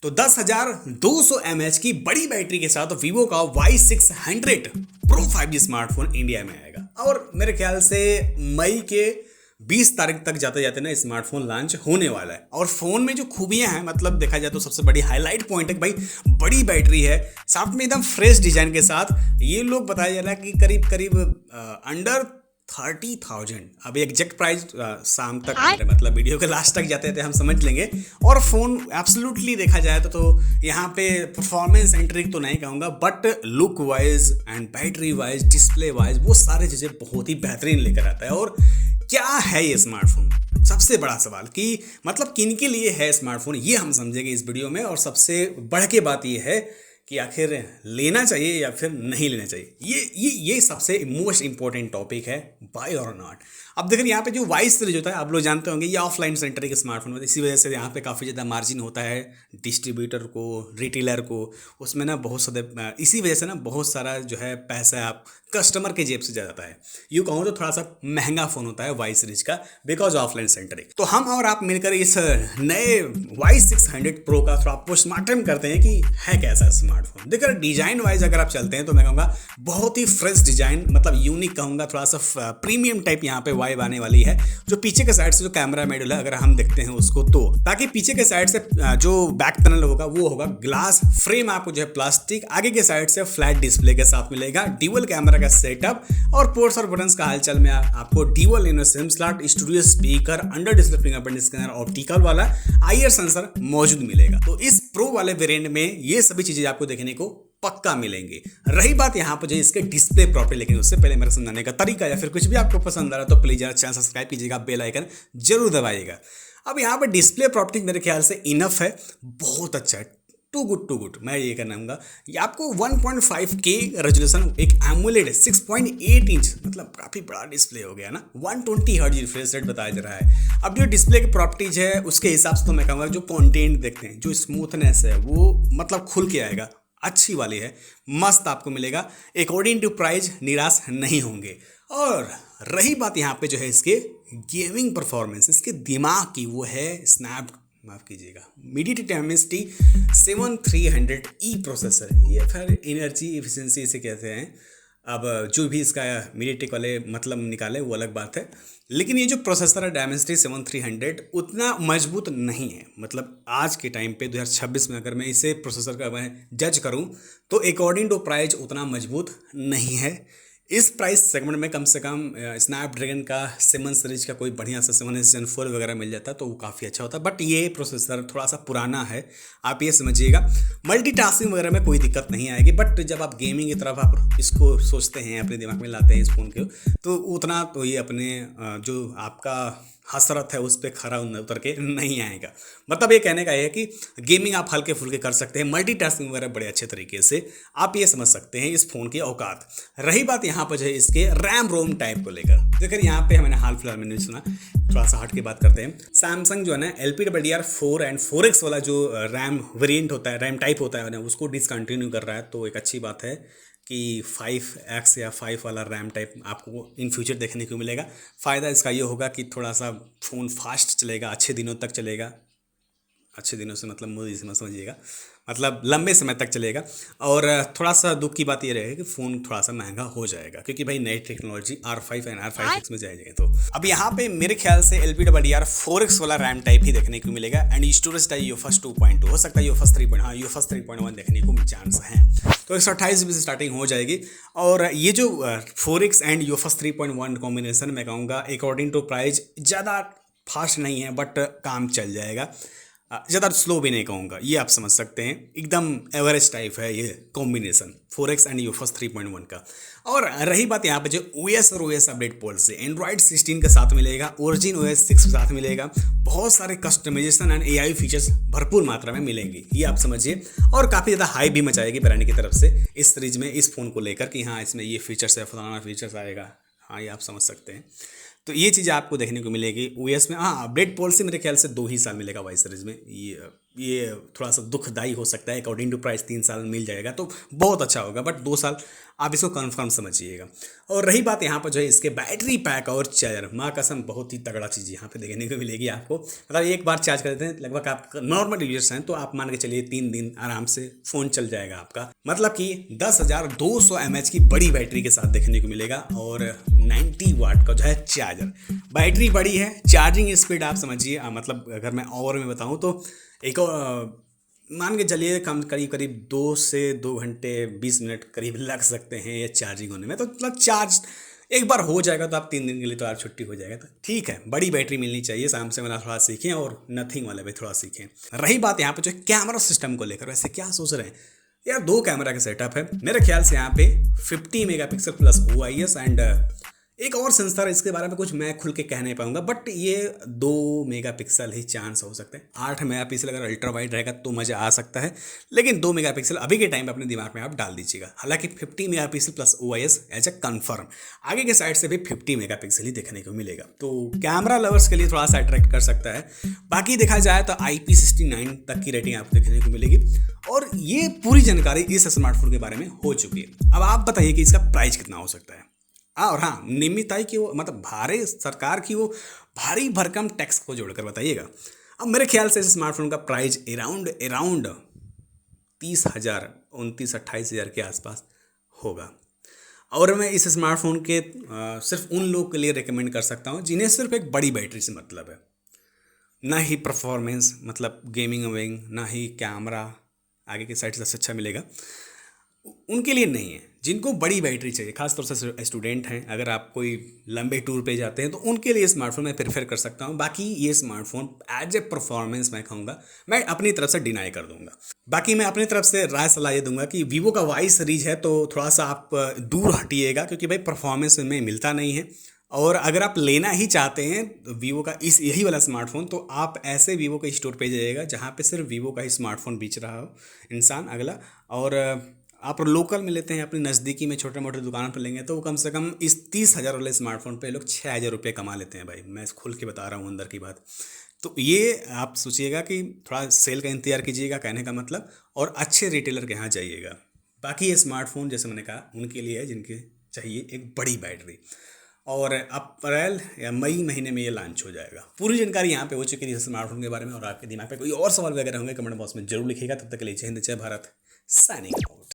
तो 10,200 mAh की बड़ी बैटरी के साथ वीवो का Y600 Pro 5G smartphone India में आएगा और मेरे ख्याल से मई के 20 तारीख तक जाते जाते ना स्मार्टफोन लॉन्च होने वाला है। और फोन में जो खूबियां हैं, मतलब देखा जाए तो सबसे बड़ी हाईलाइट पॉइंट है कि भाई बड़ी बैटरी है, साथ में एकदम फ्रेश डिजाइन के साथ। ये लोग बताया जा रहा है कि करीब करीब अंडर 30,000, अब एग्जैक्ट प्राइस शाम तक मतलब वीडियो के लास्ट तक जाते थे हम समझ लेंगे। और फोन एब्सोल्युटली देखा जाए तो यहाँ पे परफॉर्मेंस सेंट्रिक तो नहीं कहूँगा, but look wise and battery wise display wise वो सारी चीज़ें बहुत ही बेहतरीन लेकर आता है। और क्या है ये स्मार्टफोन, सबसे बड़ा सवाल कि मतलब किन के लिए है स्मार्टफोन, ये हम समझेंगे इस वीडियो में। और सबसे बढ़ के बात ये है कि आखिर लेना चाहिए या फिर नहीं लेना चाहिए, ये सबसे मोस्ट इंपॉर्टेंट टॉपिक है, बाय और नॉट। अब देखिए यहाँ पे जो वाई सीरीज होता है, आप लोग जानते होंगे, ये ऑफलाइन सेंटर के स्मार्टफोन होता है, इसी वजह से यहाँ पे काफ़ी ज़्यादा मार्जिन होता है डिस्ट्रीब्यूटर को, रिटेलर को, उसमें ना बहुत सारे, इसी वजह से ना बहुत सारा जो है पैसा आप कस्टमर के जेब से जा जाता है। यूँ कहूँ तो थोड़ा सा महंगा फ़ोन होता है वाई सीरीज का, बिकॉज ऑफलाइन सेंटर। तो हम और आप मिलकर इस नए Y600 Pro का थोड़ा पोस्टमार्टम करते हैं कि है कैसा स्मार्टफोन। देखिए डिजाइन वाइज अगर आप चलते हैं तो मैं कहूँगा बहुत ही फ्रेश डिजाइन, मतलब यूनिक कहूँगा, थोड़ा सा प्रीमियम टाइप यहाँ पे वाइब आने वाली है। जो पीछे के साइड से जो कैमरा मॉड्यूल है अगर हम देखते हैं उसको, तो ताकि पीछे के साइड से जो बैक पैनल होगा वो होगा ग्लास फ्रेम, आपको जो है प्लास्टिक, आगे के साइड से फ्लैट डिस्प्ले के साथ मिलेगा, ड्यूअल कैमरा का सेटअप, और पोर्ट्स और बटन्स का हालचाल में आपको dual inner SIM slot, studio speaker, under display fingerprint scanner, optical वाला आईआर सेंसर मौजूद मिलेगा। तो इस प्रो वाले वेरिएंट में ये सभी चीजें आपको देखने को पक्का मिलेंगे। रही बात यहाँ पर जो इसके डिस्प्ले प्रॉपर्टी, लेकिन उससे पहले मेरा समझाने का तरीका या फिर कुछ भी आपको पसंद आ रहा है तो प्लीज यार चैनल सब्सक्राइब कीजिएगा, बेल आइकन जरूर दबाइएगा। अब यहाँ पर डिस्प्ले प्रॉपर्टी मेरे ख्याल से इनफ है, बहुत अच्छा है, टू गुड मैं ये कहना चाहूँगा। ये आपको 1.5K रेजोल्यूशन, एक एमोलेड 6.8 इंच, मतलब काफ़ी बड़ा डिस्प्ले हो गया ना, 120 हर्ट्ज रिफ्रेश रेट बताया जा रहा है। अब जो डिस्प्ले की प्रॉपर्टीज है उसके हिसाब से तो मैं कहूँगा जो कंटेंट देखते हैं, जो स्मूथनेस है वो मतलब खुल के आएगा, अच्छी वाली है, मस्त आपको मिलेगा। अकॉर्डिंग टू प्राइस निराश नहीं होंगे। और रही बात यहाँ पे जो है इसके गेमिंग परफॉर्मेंस, इसके दिमाग की, वो है माफ़ कीजिएगा MediaTek Dimensity 7300E प्रोसेसर। ये फिर एनर्जी एफिशिएंसी इसे कहते हैं। अब जो भी इसका MediaTek वाले मतलब निकाले वो अलग बात है, लेकिन ये जो प्रोसेसर है Dimensity 7300 उतना मजबूत नहीं है। मतलब आज के टाइम पे 2026 में अगर मैं इसे प्रोसेसर का मैं जज करूं तो अकॉर्डिंग टू प्राइस उतना मजबूत नहीं है। इस प्राइस सेगमेंट में कम से कम स्नैपड्रैगन का 7 सीरीज का कोई बढ़िया सा 7 Gen 4 वगैरह मिल जाता तो वो काफ़ी अच्छा होता, बट ये प्रोसेसर थोड़ा सा पुराना है, आप ये समझिएगा। मल्टीटास्किंग वगैरह में कोई दिक्कत नहीं आएगी, बट जब आप गेमिंग की तरफ आप इसको सोचते हैं, अपने दिमाग में लाते हैं इस फ़ोन को, तो उतना तो ये अपने जो आपका हसरत है उस पर खरा उतर के नहीं आएगा। मतलब ये कहने का है कि गेमिंग आप हल्के फुल्के कर सकते हैं, मल्टीटास्किंग वगैरह बड़े अच्छे तरीके से आप ये समझ सकते हैं इस फ़ोन की औकात। रही बात यहाँ पर जो है इसके रैम रोम टाइप को लेकर, देखिए यहाँ पे मैंने हाल फिलहाल में नहीं सुना, थोड़ा सा हट के बात करते हैं। सैमसंग जो है ना LPDDR4 एंड 4X वाला जो रैम वेरिएंट होता है, रैम टाइप होता है ना, उसको डिसकंटिन्यू कर रहा है। तो एक अच्छी बात है कि 5X या 5 वाला रैम टाइप आपको इन फ्यूचर देखने को मिलेगा। फ़ायदा इसका ये होगा कि थोड़ा सा फ़ोन फास्ट चलेगा, अच्छे दिनों तक चलेगा, अच्छे दिनों से मतलब मोदी से मत समझिएगा, मतलब लंबे समय तक चलेगा। और थोड़ा सा दुख की बात ये रहेगी कि फ़ोन थोड़ा सा महंगा हो जाएगा, क्योंकि भाई नई टेक्नोलॉजी R5 एंड R5 में जाएगी। तो अब यहाँ पे मेरे ख्याल से LPDDR4X वाला रैम टाइप ही देखने को मिलेगा एंड स्टोरेज टाइप UFS 2.2, हो सकता है UFS 3. हाँ UFS 3.1 देखने को चांस है। तो 128 GB से स्टार्टिंग हो जाएगी। और ये जो 4X एंड UFS 3.1 कॉम्बिनेशन मैं कहूँगा अकॉर्डिंग टू प्राइस ज़्यादा फास्ट नहीं है, बट काम चल जाएगा, ज़्यादा स्लो भी नहीं कहूँगा, ये आप समझ सकते हैं, एकदम एवरेज टाइप है ये कॉम्बिनेशन 4X एंड UFS 3.1 का। और रही बात यहाँ पे जो OS और OS अपडेट पॉलिसी, एंड्रॉइड 16 के साथ मिलेगा, ओरिजिन OS 6 के साथ मिलेगा, बहुत सारे कस्टमाइजेशन एंड AI फीचर्स भरपूर मात्रा में मिलेंगी, ये आप समझिए। और काफ़ी ज़्यादा हाई भी मचाएगी ब्रांड की तरफ से इस सीरीज में, इस फ़ोन को लेकर कि हाँ इसमें ये फीचर्स है, फलाना फीचर्स आएगा, हाँ ये आप समझ सकते हैं। तो ये चीज़ें आपको देखने को मिलेगी OS में। हाँ अपडेट पॉलिसी मेरे ख्याल से 2 ही साल मिलेगा वाई सीरीज में, ये थोड़ा सा दुखदाई हो सकता है, अकॉर्डिंग टू प्राइस 3 साल मिल जाएगा तो बहुत अच्छा होगा, बट 2 साल आप इसको कंफर्म समझिएगा। और रही बात यहाँ पर जो है इसके बैटरी पैक और चार्जर, माँ कसम बहुत ही तगड़ा चीज़ यहाँ पे देखने को मिलेगी आपको। मतलब एक बार चार्ज कर देते हैं, लगभग आप नॉर्मल यूजर्स हैं तो आप मान के चलिए 3 दिन आराम से फ़ोन चल जाएगा आपका। मतलब कि 10,200 mAh की बड़ी बैटरी के साथ देखने को मिलेगा और 90 वाट का जो है चार्जर। बैटरी बड़ी है, चार्जिंग स्पीड आप समझिए, मतलब अगर मैं ओवर में बताऊँ तो एक मान के चलिए कम करीब 2 से 2 घंटे 20 मिनट करीब लग सकते हैं ये चार्जिंग होने में। तो मतलब चार्ज एक बार हो जाएगा तो आप 3 दिन के लिए तो आप छुट्टी हो जाएगा। तो ठीक है, बड़ी बैटरी मिलनी चाहिए। सैमसंग वाला थोड़ा सीखें और नथिंग वाला भी थोड़ा सीखें। रही बात यहाँ पे जो कैमरा सिस्टम को लेकर, वैसे क्या सोच रहे हैं यार, 2 कैमरा का सेटअप है मेरे ख्याल से यहाँ पे 50 मेगापिक्सल प्लस OIS एंड एक और सेंसर है, इसके बारे में कुछ मैं खुल के कह नहीं पाऊंगा, बट ये 2 मेगापिक्सल ही चांस हो सकते हैं। 8 मेगापिक्सल अगर अल्ट्रा वाइड रहेगा तो मज़ा आ सकता है, लेकिन 2 मेगापिक्सल अभी के टाइम पे अपने दिमाग में आप डाल दीजिएगा। हालांकि 50 megapixel plus OIS as a confirm, आगे के साइड से भी 50 मेगापिक्सल ही देखने को मिलेगा, तो कैमरा लवर्स के लिए थोड़ा सा अट्रैक्ट कर सकता है। बाकी देखा जाए तो IP69 तक की रेटिंग आपको देखने को मिलेगी। और ये पूरी जानकारी इस स्मार्टफोन के बारे में हो चुकी है। अब आप बताइए कि इसका प्राइस कितना हो सकता है। और हाँ, नियमिताई की वो मतलब भारत सरकार की वो भारी भरकम टैक्स को जोड़कर बताइएगा। अब मेरे ख्याल से इस स्मार्टफोन का प्राइस अराउंड 30,000, 29-28 हज़ार के आसपास होगा। और मैं इस स्मार्टफोन के सिर्फ उन लोग के लिए रिकमेंड कर सकता हूँ जिन्हें सिर्फ एक बड़ी बैटरी से मतलब है, ना ही परफॉर्मेंस मतलब गेमिंग वेमिंग, ना ही कैमरा आगे के साइड से अच्छा मिलेगा, उनके लिए नहीं है। जिनको बड़ी बैटरी चाहिए, खासतौर से स्टूडेंट हैं, अगर आप कोई लंबे टूर पे जाते हैं तो उनके लिए स्मार्टफोन मैं प्रेफर कर सकता हूँ। बाकी ये स्मार्टफोन एज ए परफॉर्मेंस मैं कहूँगा, मैं अपनी तरफ से डिनाई कर दूंगा। बाकी मैं अपनी तरफ से राय सलाह ये दूंगा कि वीवो का वाई सीरीज है तो थोड़ा सा आप दूर हटिएगा, क्योंकि भाई परफॉर्मेंस में मिलता नहीं है। और अगर आप लेना ही चाहते हैं वीवो का यही वाला स्मार्टफोन, तो आप ऐसे वीवो के स्टोर पे जाइएगा जहाँ पे सिर्फ वीवो का ही स्मार्टफोन बेच रहा हो इंसान अगला। और आप लोकल में लेते हैं, अपनी नज़दीकी में छोटे मोटे दुकान पर लेंगे तो वो कम से कम इस 30,000 वाले स्मार्टफोन पे लोग 6,000 रुपये कमा लेते हैं भाई। मैं खुल के बता रहा हूँ अंदर की बात। तो ये आप सोचिएगा कि थोड़ा सेल का इंतजार कीजिएगा, कहने का मतलब, और अच्छे रिटेलर के यहाँ जाइएगा। बाकी ये स्मार्टफोन जैसे मैंने कहा उनके लिए है जिनके चाहिए एक बड़ी बैटरी, और अप्रैल या मई महीने में ये लॉन्च हो जाएगा। पूरी जानकारी यहाँ पे हो चुकी है इस स्मार्टफोन के बारे में। और आपके दिमाग पे कोई और सवाल वगैरह होंगे कमेंट बॉक्स में जरूर लिखिएगा। तब तक के लिए जय हिंद, जय भारत, साइनिंग आउट।